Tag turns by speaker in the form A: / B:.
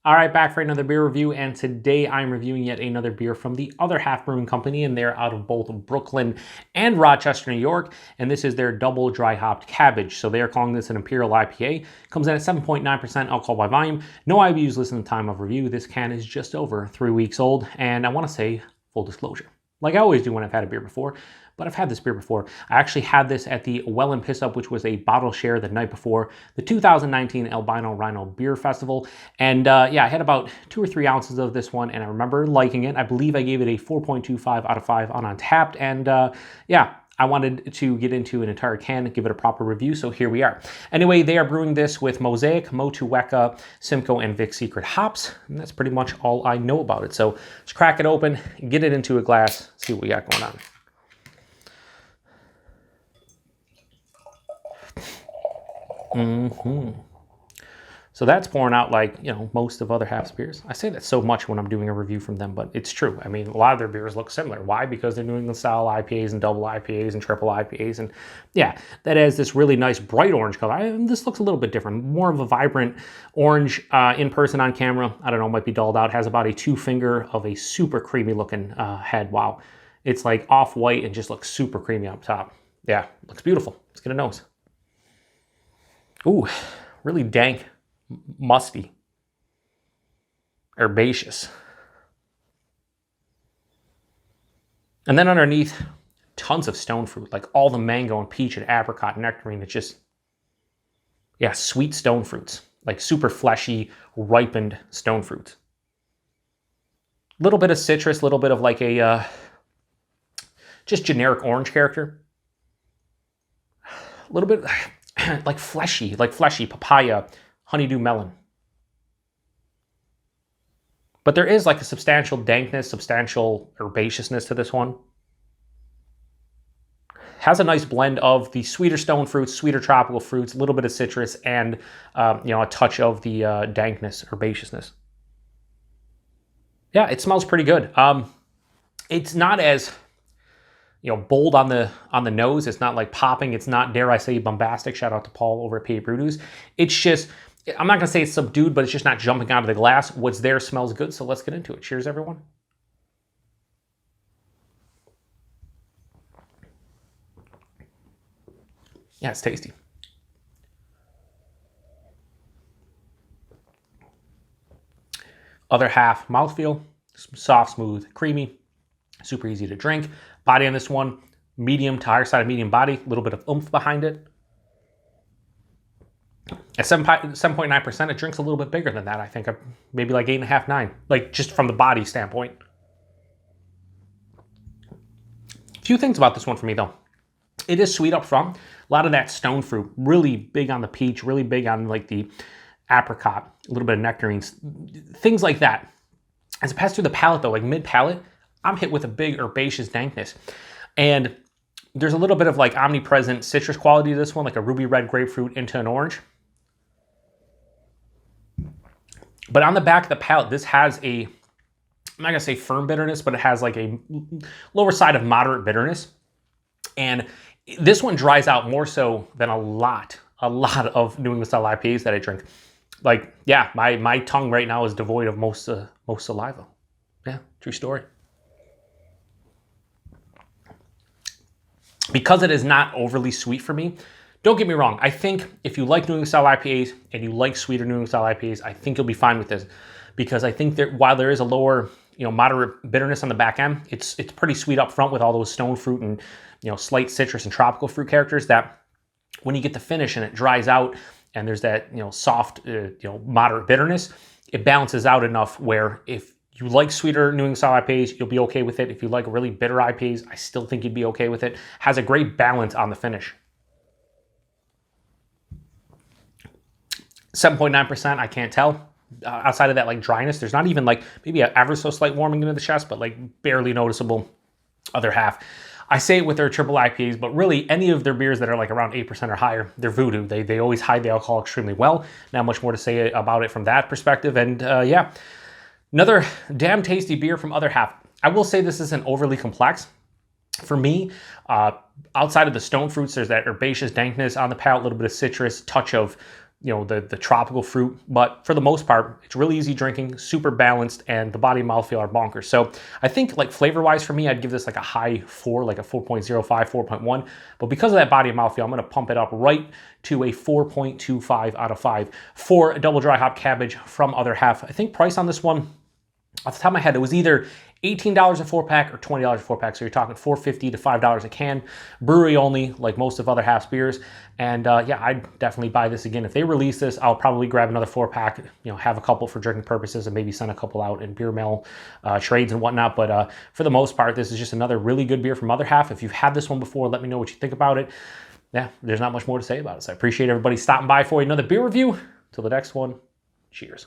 A: All right, back for another beer review, and today I'm reviewing yet another beer from the Other Half Brewing Company, and they're out of both Brooklyn and Rochester, New York, and this is their double dry hopped cabbage. So they are calling this an Imperial IPA. Comes in at 7.9% alcohol by volume. No IBUs listed in the time of review. This can is just over 3 weeks old, and I want to say full disclosure, like I always do when I've had a beer before, but I've had this beer before. I actually had this at the Well and Piss Up, which was a bottle share the night before the 2019 Albino Rhino Beer Festival. And yeah, I had about 2 or 3 ounces of this one, and I remember liking it. I believe I gave it a 4.25 out of 5 on Untappd, and yeah, I wanted to get into an entire can and give it a proper review, so here we are. Anyway, they are brewing this with Mosaic, Motueka, Simcoe and Vic Secret hops, and that's pretty much all I know about it. So let's crack it open, get it into a glass, see what we got going on. So that's pouring out like, you know, most of Other Half's beers. I say that so much when I'm doing a review from them, but it's true. I mean, a lot of their beers look similar. Why? Because they're doing the style IPAs and double IPAs and triple IPAs. And yeah, that has this really nice bright orange color. This looks a little bit different, more of a vibrant orange in person on camera. I don't know, might be dulled out. Has about a 2 finger of a super creamy looking head. Wow. It's like off-white and just looks super creamy up top. Yeah, looks beautiful. Let's get a nose. Ooh, really dank, musty, herbaceous. And then underneath, tons of stone fruit, like all the mango and peach and apricot and nectarine. It's just, yeah, sweet stone fruits, like super fleshy, ripened stone fruits. A little bit of citrus, a little bit of like a just generic orange character. A little bit like fleshy papaya, honeydew melon. But there is like a substantial dankness, substantial herbaceousness to this one. Has a nice blend of the sweeter stone fruits, sweeter tropical fruits, a little bit of citrus, and you know, a touch of the dankness, herbaceousness. Yeah, it smells pretty good. It's not as, you know, bold on the nose. It's not like popping. It's not, dare I say, bombastic. Shout out to Paul over at PaTroll. It's just, I'm not gonna say it's subdued, but it's just not jumping out of the glass. What's there smells good, so let's get into it. Cheers, everyone. Yeah, it's tasty. Other Half mouthfeel, soft, smooth, creamy, super easy to drink. Body on this one, medium to higher side of medium body, a little bit of oomph behind it. At 7.9%, it drinks a little bit bigger than that, I think. Maybe like 8.5, 9, like just from the body standpoint. A few things about this one for me, though. It is sweet up front. A lot of that stone fruit, really big on the peach, really big on like the apricot, a little bit of nectarines, things like that. As it passes through the palate, though, like mid-palate, I'm hit with a big herbaceous dankness. And there's a little bit of like omnipresent citrus quality to this one, like a ruby red grapefruit into an orange. But on the back of the palate, this has a, I'm not gonna say firm bitterness, but it has like a lower side of moderate bitterness. And this one dries out more so than a lot of New England style IPAs that I drink. Like, yeah, my tongue right now is devoid of most saliva. Yeah, true story. Because it is not overly sweet for me, don't get me wrong, I think if you like New England style IPAs and you like sweeter New England style IPAs, I think you'll be fine with this. Because I think that while there is a lower, you know, moderate bitterness on the back end, it's pretty sweet up front with all those stone fruit and, you know, slight citrus and tropical fruit characters that when you get the finish and it dries out and there's that, you know, soft, you know, moderate bitterness, it balances out enough where if you like sweeter New England style IPAs, you'll be okay with it. If you like really bitter IPAs, I still think you'd be okay with it. Has a great balance on the finish. 7.9%, I can't tell. Outside of that like dryness, there's not even like maybe an ever so slight warming into the chest, but like barely noticeable. Other Half. I say it with their triple IPAs, but really any of their beers that are like around 8% or higher, they're voodoo. They always hide the alcohol extremely well. Not much more to say about it from that perspective. And yeah, another damn tasty beer from Other Half. I will say this isn't overly complex. For me, outside of the stone fruits, there's that herbaceous dankness on the palate, a little bit of citrus, touch of the tropical fruit, but for the most part, it's really easy drinking, super balanced, and the body and mouthfeel are bonkers. So I think like flavor-wise for me, I'd give this like a high 4, like a 4.05, 4.1. But because of that body and mouthfeel, I'm gonna pump it up right to a 4.25 out of 5 for a double dry hop cabbage from Other Half. I think price on this one, off the top of my head, it was either $18 a 4-pack or $20 a 4-pack. So you're talking $4.50 to $5 a can. Brewery only, like most of Other Half's beers. And yeah, I'd definitely buy this again. If they release this, I'll probably grab another 4-pack, have a couple for drinking purposes and maybe send a couple out in beer mail trades and whatnot. But for the most part, this is just another really good beer from Other Half. If you've had this one before, let me know what you think about it. Yeah, there's not much more to say about it. So I appreciate everybody stopping by for another beer review. Till the next one, cheers.